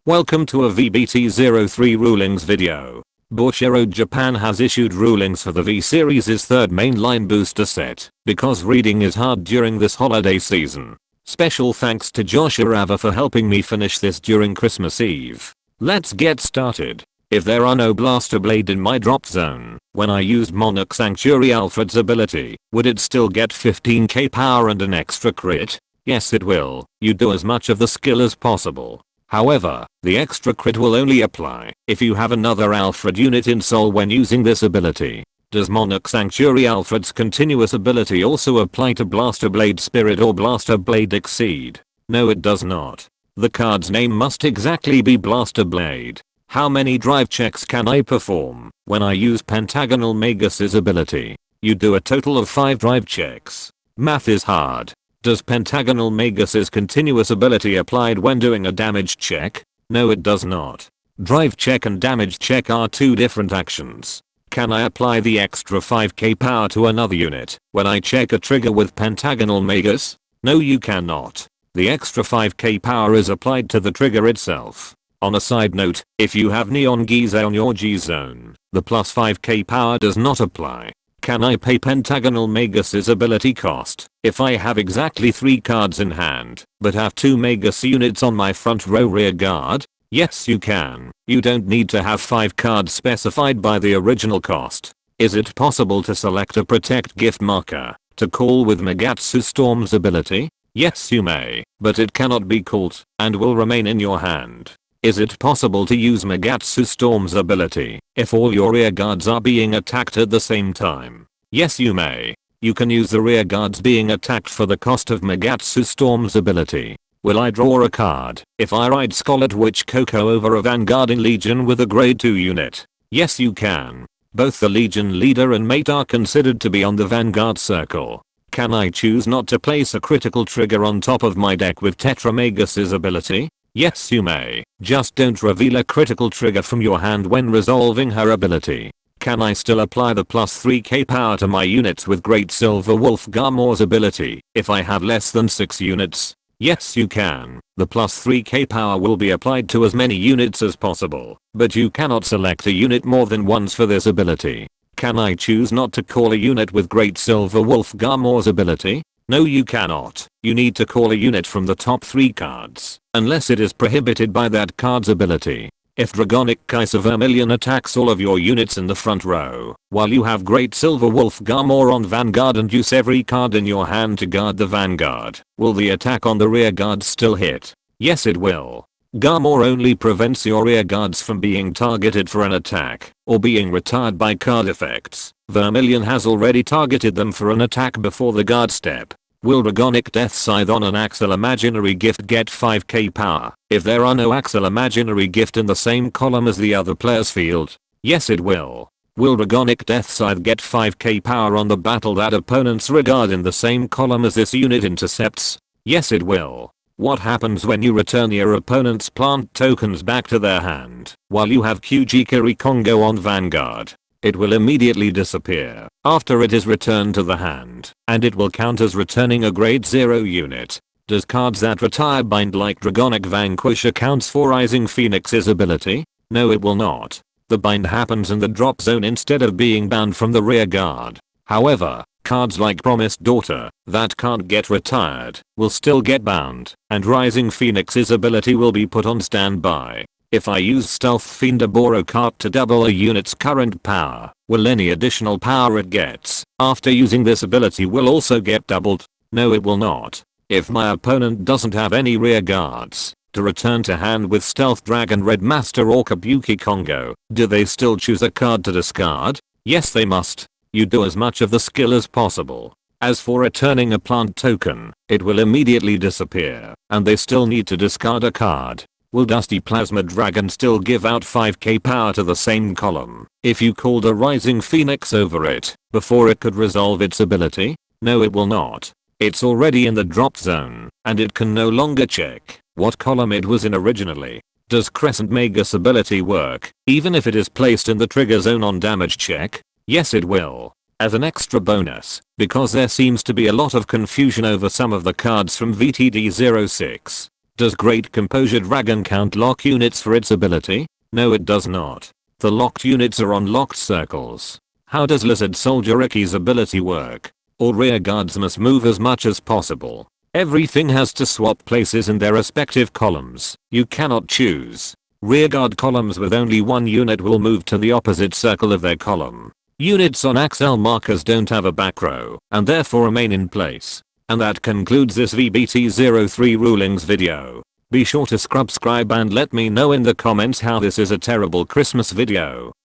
Welcome to a V-BT03 rulings video. Bushiroad Japan has issued rulings for the V series' third mainline booster set because reading is hard during this holiday season. Special thanks to Josh Arava for helping me finish this during Christmas Eve. Let's get started. If there are no Blaster Blade in my drop zone, when I used Monarch Sanctuary Alfred's ability, would it still get 15k power and an extra crit? Yes it will. You do as much of the skill as possible. However, the extra crit will only apply if you have another Alfred unit in Soul when using this ability. Does Monarch Sanctuary Alfred's continuous ability also apply to Blaster Blade Spirit or Blaster Blade Exceed? No it does not. The card's name must exactly be Blaster Blade. How many drive checks can I perform when I use Pentagonal Magus' ability? You do a total of 5 drive checks. Math is hard. Does Pentagonal Magus' continuous ability applied when doing a damage check? No it does not. Drive check and damage check are two different actions. Can I apply the extra 5k power to another unit when I check a trigger with Pentagonal Magus? No you cannot. The extra 5k power is applied to the trigger itself. On a side note, if you have Neon Giza on your G zone, the plus 5k power does not apply. Can I pay Pentagonal Magus' ability cost if I have exactly 3 cards in hand but have 2 Magus units on my front row rear guard? Yes you can. You don't need to have 5 cards specified by the original cost. Is it possible to select a protect gift marker to call with Magatsu Storm's ability? Yes you may, but it cannot be called and will remain in your hand. Is it possible to use Magatsu Storm's ability if all your rear guards are being attacked at the same time? Yes you may. You can use the rear guards being attacked for the cost of Magatsu Storm's ability. Will I draw a card if I ride Scarlet Witch Coco over a Vanguard in Legion with a grade 2 unit? Yes you can. Both the Legion leader and mate are considered to be on the Vanguard circle. Can I choose not to place a critical trigger on top of my deck with Tetra Magus' ability? Yes you may, just don't reveal a critical trigger from your hand when resolving her ability. Can I still apply the plus 3k power to my units with Great Silver Wolf Garmor's ability if I have less than 6 units? Yes you can. The plus 3k power will be applied to as many units as possible, but you cannot select a unit more than once for this ability. Can I choose not to call a unit with Great Silver Wolf Garmor's ability? No you cannot. You need to call a unit from the top 3 cards, unless it is prohibited by that card's ability. If Dragonic Kaiser Vermilion attacks all of your units in the front row, while you have Great Silver Wolf Garmor on Vanguard and use every card in your hand to guard the Vanguard, will the attack on the rear guards still hit? Yes it will. Garmor only prevents your rear guards from being targeted for an attack or being retired by card effects. Vermilion has already targeted them for an attack before the guard step. Will Dragonic Death Scythe on an Axel Imaginary Gift get 5k power if there are no Axel Imaginary Gift in the same column as the other player's field? Yes it will. Will Dragonic Death Scythe get 5k power on the battle that opponent's regard in the same column as this unit intercepts? Yes it will. What happens when you return your opponent's plant tokens back to their hand while you have Kujikiri Kongo on Vanguard? It will immediately disappear after it is returned to the hand, and it will count as returning a grade 0 unit. Does cards that retire bind like Dragonic Vanquish accounts for Rising Phoenix's ability? No it will not. The bind happens in the drop zone instead of being bound from the rear guard. However, cards like Promised Daughter that can't get retired will still get bound, and Rising Phoenix's ability will be put on standby. If I use Stealth Fiend Aboro card to double a unit's current power, will any additional power it gets after using this ability will also get doubled? No it will not. If my opponent doesn't have any rear guards to return to hand with Stealth Dragon Red Master or Kabuki Kongo, do they still choose a card to discard? Yes they must. You do as much of the skill as possible. As for returning a plant token, it will immediately disappear, and they still need to discard a card. Will Dusty Plasma Dragon still give out 5k power to the same column if you called a Rising Phoenix over it before it could resolve its ability? No it will not. It's already in the drop zone, and it can no longer check what column it was in originally. Does Crescent Magus ability work even if it is placed in the trigger zone on damage check? Yes it will. As an extra bonus, because there seems to be a lot of confusion over some of the cards from VTD06, Does Great Composure Dragon count lock units for its ability? No, it does not. The locked units are on locked circles. How does Lizard Soldier Ricky's ability work? All rear guards must move as much as possible. Everything has to swap places in their respective columns. You cannot choose. Rearguard columns with only one unit will move to the opposite circle of their column. Units on axle markers don't have a back row and therefore remain in place. And that concludes this V-BT03 rulings video. Be sure to subscribe and let me know in the comments how this is a terrible Christmas video.